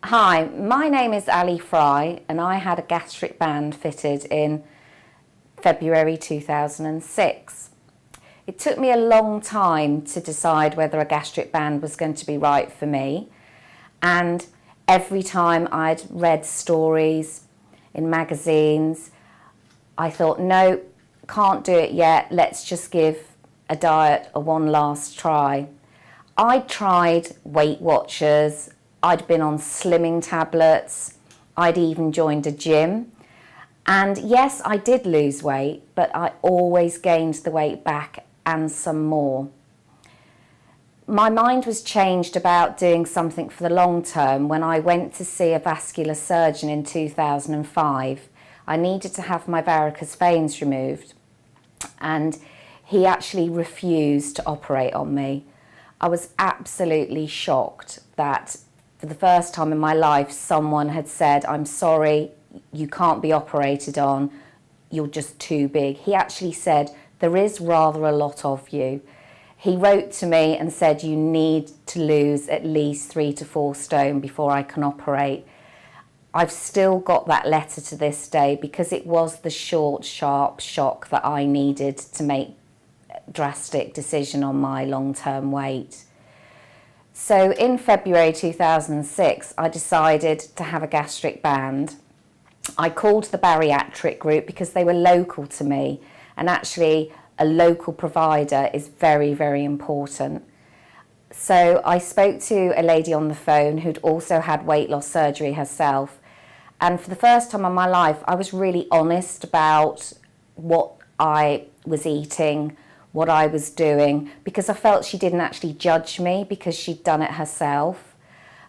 Hi, my name is Ali Fry and I had a gastric band fitted in February 2006. It took me a long time to decide whether a gastric band was going to be right for me, and every time I'd read stories in magazines, I thought, no, can't do it yet, let's just give a diet a one last try. I'd tried Weight Watchers, I'd been on slimming tablets, I'd even joined a gym. And yes, I did lose weight, but I always gained the weight back and some more. My mind was changed about doing something for the long term when I went to see a vascular surgeon in 2005. I needed to have my varicose veins removed, and he actually refused to operate on me. I was absolutely shocked that for the first time in my life, someone had said, "I'm sorry, you can't be operated on, you're just too big." He actually said, "There is rather a lot of you." He wrote to me and said, "You need to lose at least 3 to 4 stone before I can operate." I've still got that letter to this day because it was the short, sharp shock that I needed to make a drastic decision on my long-term weight. So in February 2006, I decided to have a gastric band. I called the Bariatric group because they were local to me, and actually a local provider is very, very important. So I spoke to a lady on the phone who'd also had weight loss surgery herself, and for the first time in my life I was really honest about what I was eating, what I was doing, because I felt she didn't actually judge me because she'd done it herself.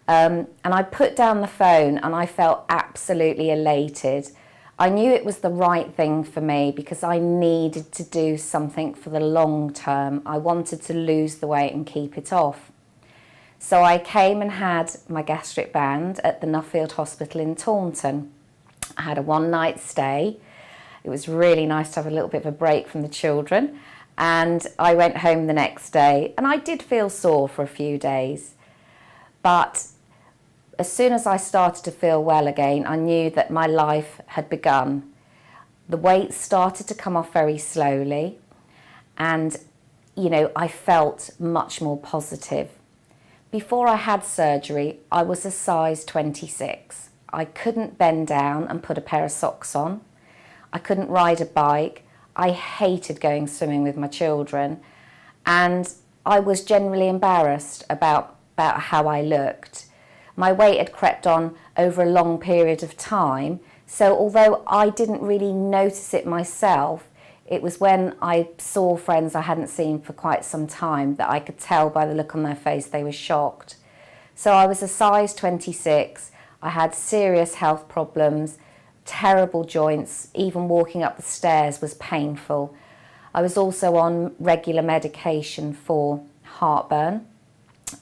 And I put down the phone and I felt absolutely elated. I knew it was the right thing for me because I needed to do something for the long term. I wanted to lose the weight and keep it off. So I came and had my gastric band at the Nuffield Hospital in Taunton. I had a one-night stay. It was really nice to have a little bit of a break from the children. And I went home the next day, and I did feel sore for a few days. But as soon as I started to feel well again, I knew that my life had begun. The weight started to come off very slowly, and, I felt much more positive. Before I had surgery, I was a size 26. I couldn't bend down and put a pair of socks on. I couldn't ride a bike. I hated going swimming with my children, and I was generally embarrassed about how I looked. My weight had crept on over a long period of time, so although I didn't really notice it myself, it was when I saw friends I hadn't seen for quite some time that I could tell by the look on their face they were shocked. So I was a size 26, I had serious health problems, terrible joints, even walking up the stairs was painful. I was also on regular medication for heartburn,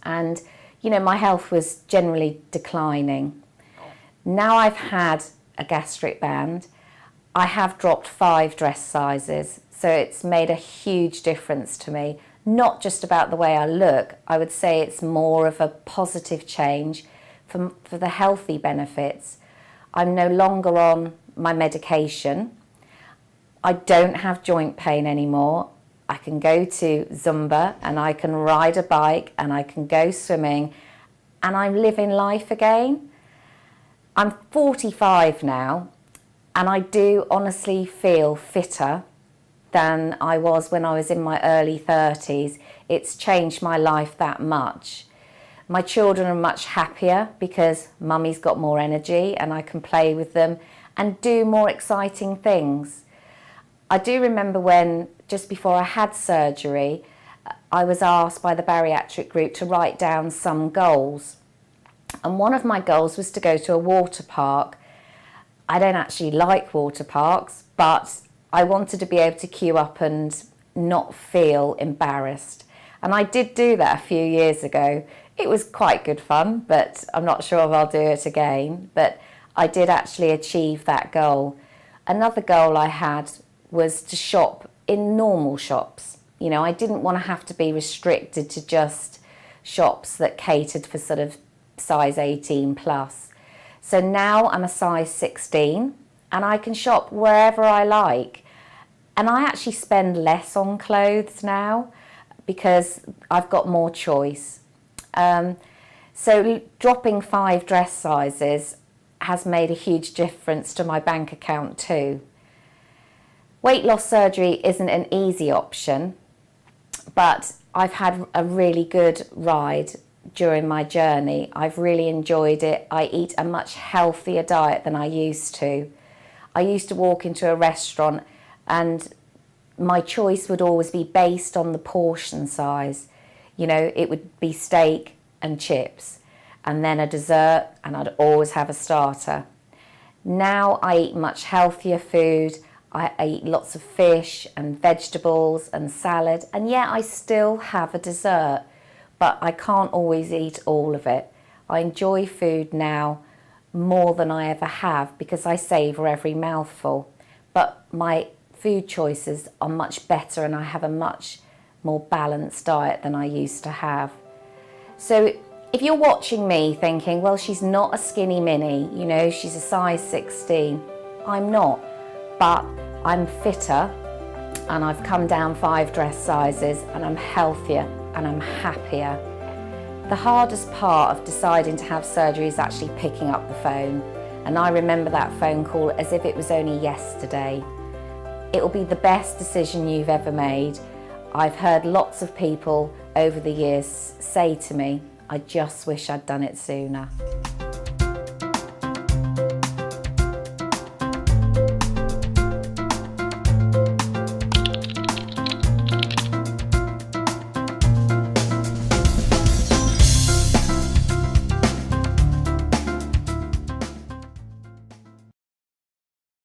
and my health was generally declining. Now I've had a gastric band, I have dropped 5 dress sizes, so it's made a huge difference to me. Not just about the way I look, I would say it's more of a positive change for the healthy benefits. I'm no longer on my medication. I don't have joint pain anymore. I can go to Zumba and I can ride a bike and I can go swimming, and I'm living life again. I'm 45 now, and I do honestly feel fitter than I was when I was in my early 30s. It's changed my life that much. My children are much happier because mummy's got more energy and I can play with them and do more exciting things. I do remember when, just before I had surgery, I was asked by the bariatric group to write down some goals. And one of my goals was to go to a water park. I don't actually like water parks, but I wanted to be able to queue up and not feel embarrassed. And I did do that a few years ago. It was quite good fun, but I'm not sure if I'll do it again. But I did actually achieve that goal. Another goal I had was to shop in normal shops. I didn't want to have to be restricted to just shops that catered for sort of size 18 plus. So now I'm a size 16 and I can shop wherever I like. And I actually spend less on clothes now because I've got more choice. So dropping 5 dress sizes has made a huge difference to my bank account too. Weight loss surgery isn't an easy option, but I've had a really good ride during my journey. I've really enjoyed it. I eat a much healthier diet than I used to. I used to walk into a restaurant and my choice would always be based on the portion size. You know, it would be steak and chips and then a dessert, and I'd always have a starter. Now I eat much healthier food. I eat lots of fish and vegetables and salad, and yeah, I still have a dessert, but I can't always eat all of it. I enjoy food now more than I ever have because I savour every mouthful, but my food choices are much better and I have a much more balanced diet than I used to have. So if you're watching me thinking, well, she's not a skinny mini, you know, she's a size 16, I'm not, but I'm fitter and I've come down 5 dress sizes and I'm healthier and I'm happier. The hardest part of deciding to have surgery is actually picking up the phone, and I remember that phone call as if it was only yesterday. It will be the best decision you've ever made. I've heard lots of people over the years say to me, I just wish I'd done it sooner.